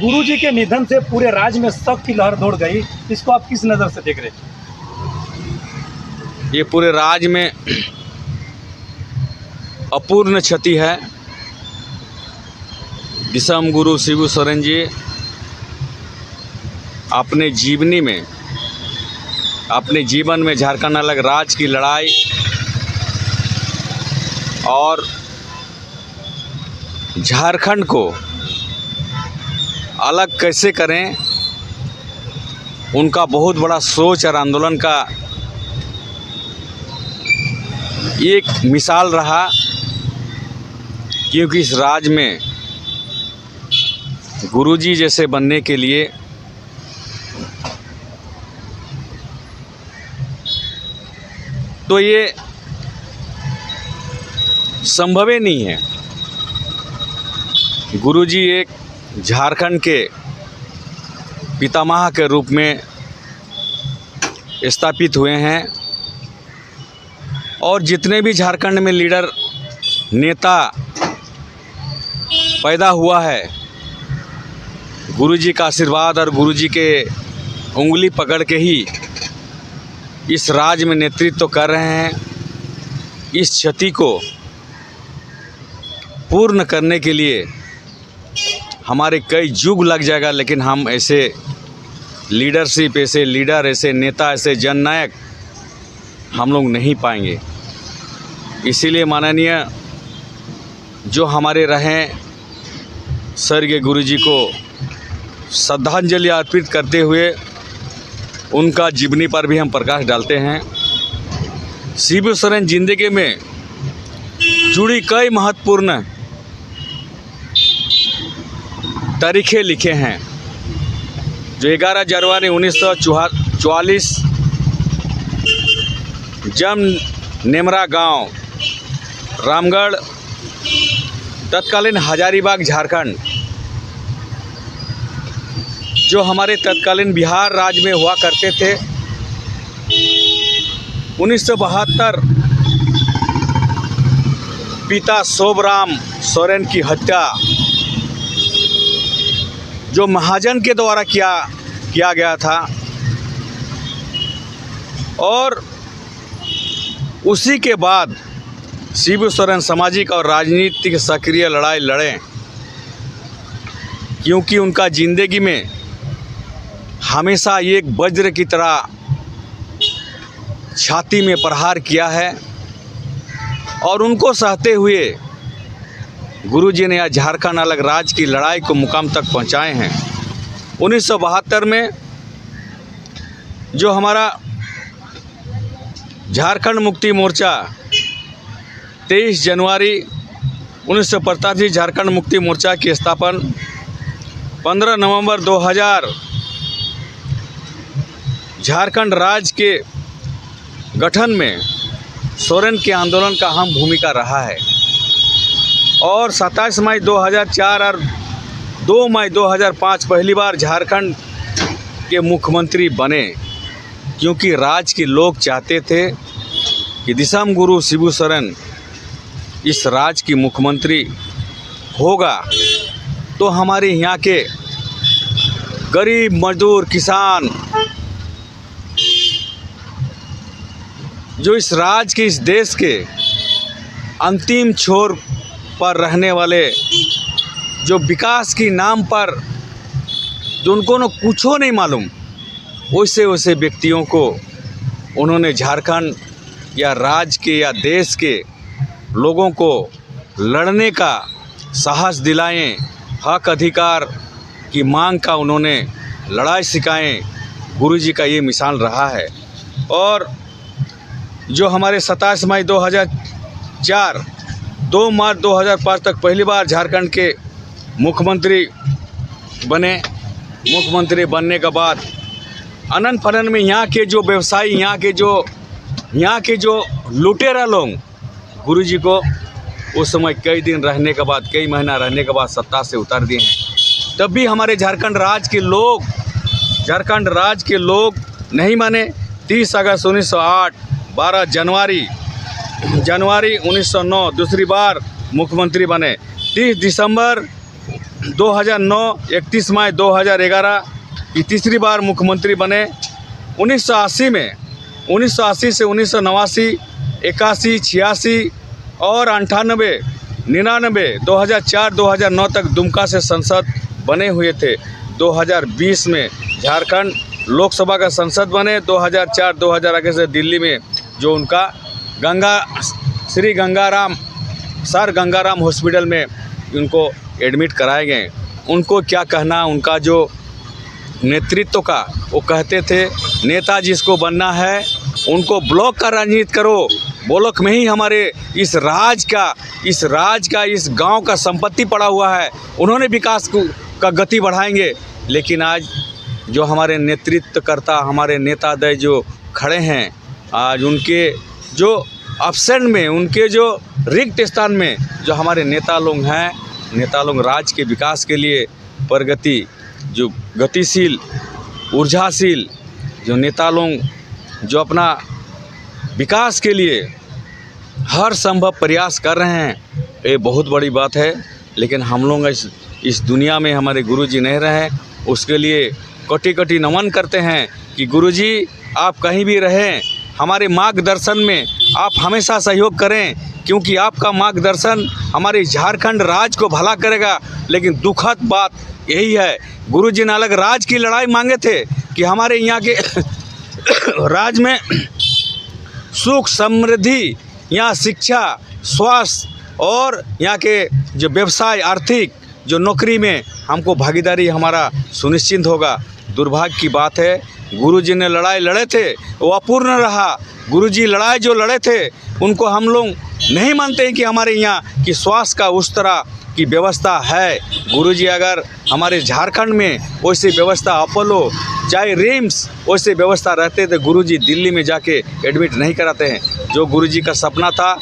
गुरुजी के निधन से पूरे राज्य में शोक की लहर दौड़ गई, इसको आप किस नज़र से देख रहे हैं? ये पूरे राज्य में अपूर्ण क्षति है। दिसम गुरु शिबू सोरेन जी अपने जीवन में झारखंड अलग राज्य की लड़ाई और झारखंड को अलग कैसे करें, उनका बहुत बड़ा सोच और आंदोलन का एक मिसाल रहा। क्योंकि इस राज्य में गुरुजी जैसे बनने के लिए तो ये संभव ही नहीं है। गुरुजी एक झारखंड के पितामह के रूप में स्थापित हुए हैं और जितने भी झारखंड में लीडर नेता पैदा हुआ है, गुरुजी का आशीर्वाद और गुरुजी के उंगली पकड़ के ही इस राज्य में नेतृत्व कर रहे हैं। इस क्षति को पूर्ण करने के लिए हमारे कई युग लग जाएगा, लेकिन हम ऐसे लीडरशिप, ऐसे लीडर, ऐसे नेता, ऐसे जननायक हम लोग नहीं पाएंगे। इसीलिए माननीय जो हमारे रहें स्वर्गीय गुरुजी को श्रद्धांजलि अर्पित करते हुए उनका जीवनी पर भी हम प्रकाश डालते हैं। शिबू सोरेन जिंदगी में जुड़ी कई महत्वपूर्ण तारीखें लिखे हैं। जो 11 जनवरी 1944 जब नेमरा गांव, रामगढ़, तत्कालीन हजारीबाग, झारखंड, जो हमारे तत्कालीन बिहार राज्य में हुआ करते थे। 1972 पिता शोभराम सोरेन की हत्या जो महाजन के द्वारा किया गया था और उसी के बाद शिबू सोरेन सामाजिक और राजनीतिक सक्रिय लड़ाई लड़े। क्योंकि उनका जिंदगी में हमेशा एक वज्र की तरह छाती में प्रहार किया है और उनको सहते हुए गुरुजी ने आज झारखंड अलग राज्य की लड़ाई को मुकाम तक पहुंचाए हैं। 1972 में जो हमारा झारखंड मुक्ति मोर्चा 23 जनवरी 1985 झारखंड मुक्ति मोर्चा की स्थापना 15 नवंबर 2000 झारखंड राज्य के गठन में सोरेन के आंदोलन का अहम भूमिका रहा है और 27 मई 2004 और 2 मई 2005 पहली बार झारखंड के मुख्यमंत्री बने। क्योंकि राज्य के लोग चाहते थे कि दिसम गुरु शिबू सोरेन इस राज्य की मुख्यमंत्री होगा तो हमारे यहाँ के गरीब, मजदूर, किसान, जो इस राज्य के, इस देश के अंतिम छोर पर रहने वाले, जो विकास की नाम पर जो उनको न कुछ नहीं मालूम, वैसे व्यक्तियों को उन्होंने झारखंड या राज्य के या देश के लोगों को लड़ने का साहस दिलाएं, हक अधिकार की मांग का उन्होंने लड़ाई सिखाएं। गुरुजी का ये मिसाल रहा है। और जो हमारे 27 मई 2004, 2 मार्च 2005 तक पहली बार झारखंड के मुख्यमंत्री बने। मुख्यमंत्री बनने के बाद अनंत फनन में यहाँ के जो व्यवसायी, यहाँ के जो लुटेरा लोग गुरुजी को उस समय कई दिन रहने के बाद, कई महीना रहने के बाद सत्ता से उतार दिए हैं। तब भी हमारे झारखंड राज्य के लोग नहीं माने। 30 अगस्त 1908, 12 जनवरी 1909 दूसरी बार मुख्यमंत्री बने। 30 दिसंबर 2009 31 मई 2011 की तीसरी बार मुख्यमंत्री बने। 1980 में 1980 से 1989, 81, 86 और 98, 99, 2004, 2009 तक दुमका से सांसद बने हुए थे। 2020 में झारखंड लोकसभा का सांसद बने। 2004, 2011 से दिल्ली में जो उनका सर गंगाराम हॉस्पिटल में उनको एडमिट कराए गए। उनको क्या कहना, उनका जो नेतृत्व का, वो कहते थे नेता जिसको बनना है उनको ब्लॉक का राजनीति करो, ब्लॉक में ही हमारे इस राज का इस गांव का संपत्ति पड़ा हुआ है, उन्होंने विकास का गति बढ़ाएंगे। लेकिन आज जो हमारे नेतृत्वकर्ता, हमारे नेतादय जो खड़े हैं, आज उनके जो अब्सेंट में, उनके जो रिक्त स्थान में जो हमारे नेता लोग हैं, नेता लोग राज के विकास के लिए प्रगति, जो गतिशील, ऊर्जाशील जो नेता लोग जो अपना विकास के लिए हर संभव प्रयास कर रहे हैं, ये बहुत बड़ी बात है। लेकिन हम लोग इस दुनिया में हमारे गुरुजी नहीं रहे, उसके लिए कोटि कोटि नमन करते हैं कि गुरुजी आप कहीं भी रहें, हमारे मार्गदर्शन में आप हमेशा सहयोग करें, क्योंकि आपका मार्गदर्शन हमारे झारखंड राज्य को भला करेगा। लेकिन दुखद बात यही है, गुरुजी ने अलग राज्य की लड़ाई मांगे थे कि हमारे यहाँ के राज्य में सुख समृद्धि, यहाँ शिक्षा, स्वास्थ्य और यहाँ के जो व्यवसाय, आर्थिक जो नौकरी में हमको भागीदारी हमारा सुनिश्चित होगा। दुर्भाग्य की बात है, गुरुजी ने लड़ाई लड़े थे, वो अपूर्ण रहा। गुरुजी लड़ाई जो लड़े थे उनको हम लोग नहीं मानते हैं कि हमारे यहाँ की स्वास्थ्य का उस तरह की व्यवस्था है। गुरुजी अगर हमारे झारखंड में वैसी व्यवस्था, अपोलो चाहे रिम्स वैसे व्यवस्था रहते तो गुरुजी दिल्ली में जाके एडमिट नहीं कराते हैं। जो गुरुजी का सपना था,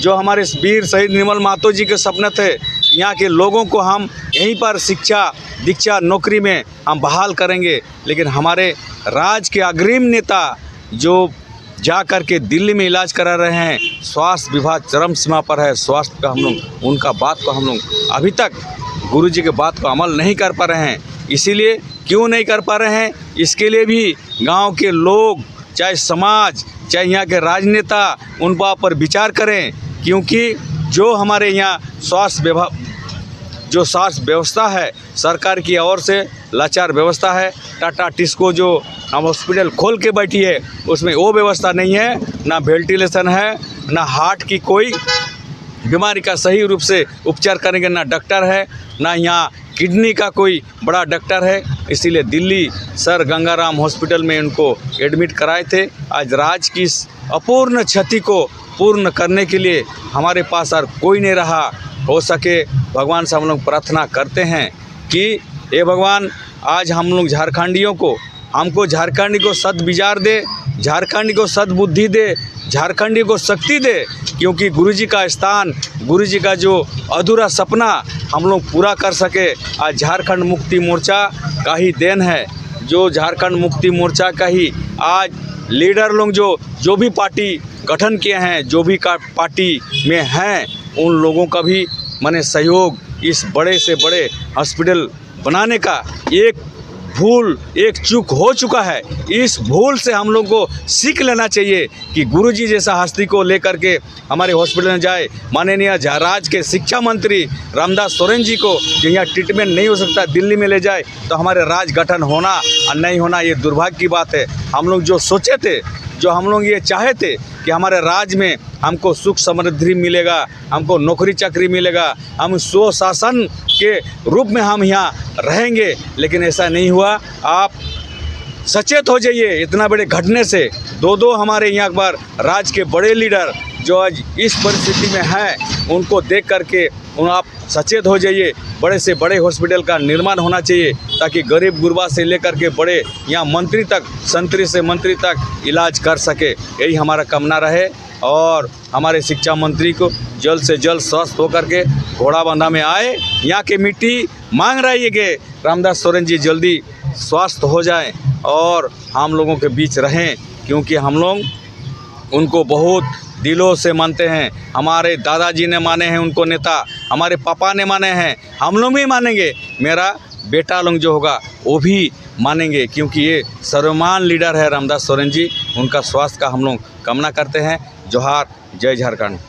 जो हमारे वीर शहीद निर्मल महतो जी के सपने थे, यहाँ के लोगों को हम यहीं पर शिक्षा, दीक्षा, नौकरी में हम बहाल करेंगे। लेकिन हमारे राज्य के अग्रिम नेता जो जा कर के दिल्ली में इलाज करा रहे हैं, स्वास्थ्य विभाग चरम सीमा पर है। स्वास्थ्य का हम लोग, उनका बात को हम लोग अभी तक गुरुजी के बात को अमल नहीं कर पा रहे हैं। इसीलिए क्यों नहीं कर पा रहे हैं, इसके लिए भी गांव के लोग, चाहे समाज, चाहे यहाँ के राजनेता, उन बात पर विचार करें। क्योंकि जो हमारे यहाँ स्वास्थ्य व्यवस्था है, सरकार की ओर से लाचार व्यवस्था है। टाटा टिस्को जो हम हॉस्पिटल खोल के बैठी है, उसमें वो व्यवस्था नहीं है, ना वेंटिलेशन है, ना हार्ट की कोई बीमारी का सही रूप से उपचार करेंगे, ना डॉक्टर है, ना यहाँ किडनी का कोई बड़ा डॉक्टर है। इसीलिए दिल्ली सर गंगाराम हॉस्पिटल में उनको एडमिट कराए थे। आज राज्य की इस अपूर्ण क्षति को पूर्ण करने के लिए हमारे पास और कोई नहीं रहा। हो सके भगवान से हम लोग प्रार्थना करते हैं कि हे भगवान, आज हम लोग झारखंडियों को, हमको झारखंडी को सद्विचार दे, झारखंडी को सद्बुद्धि दे, झारखंडी को शक्ति दे। क्योंकि गुरुजी का स्थान, गुरुजी का जो अधूरा सपना हम लोग पूरा कर सके। आज झारखंड मुक्ति मोर्चा का ही देन है, जो झारखंड मुक्ति मोर्चा का ही आज लीडर लोग जो भी पार्टी गठन किए हैं, जो भी पार्टी में हैं, उन लोगों का भी माने सहयोग इस बड़े से बड़े हॉस्पिटल बनाने का एक चूक हो चुका है। इस भूल से हम लोग को सीख लेना चाहिए कि गुरुजी जैसा हस्ती को लेकर के हमारे हॉस्पिटल में जाए। माननीय राज्य के शिक्षा मंत्री रामदास सोरेन जी को जो यहाँ ट्रीटमेंट नहीं हो सकता, दिल्ली में ले जाए तो हमारे राज्य गठन होना और नहीं होना, ये दुर्भाग्य की बात है। हम लोग जो सोचे थे, जो हम लोग ये चाहे थे कि हमारे राज्य में हमको सुख समृद्धि मिलेगा, हमको नौकरी चाकरी मिलेगा, हम स्वशासन के रूप में हम यहाँ रहेंगे, लेकिन ऐसा नहीं हुआ। आप सचेत हो जाइए इतना बड़े घटने से। दो हमारे यहाँ पर राज्य के बड़े लीडर जो आज इस परिस्थिति में हैं, उनको देख करके आप सचेत हो जाइए। बड़े से बड़े हॉस्पिटल का निर्माण होना चाहिए ताकि गरीब गुरबा से लेकर के बड़े यहाँ मंत्री तक, संतरी से मंत्री तक इलाज कर सके। यही हमारा कामना रहे और हमारे शिक्षा मंत्री को जल्द से जल्द स्वस्थ होकर के घोड़ाबंधा में आए। यहाँ के मिट्टी मांग रही है कि रामदास सोरेन जी जल्दी स्वस्थ हो जाएं और हम लोगों के बीच रहें, क्योंकि हम लोग उनको बहुत दिलों से मानते हैं। हमारे दादाजी ने माने हैं उनको नेता, हमारे पापा ने माने हैं, हम लोग भी मानेंगे, मेरा बेटा लोग जो होगा वो भी मानेंगे, क्योंकि ये सर्वमान्य लीडर है रामदास सोरेन जी। उनका स्वास्थ्य का हम लोग कामना करते हैं। जोहार, जय झारखंड।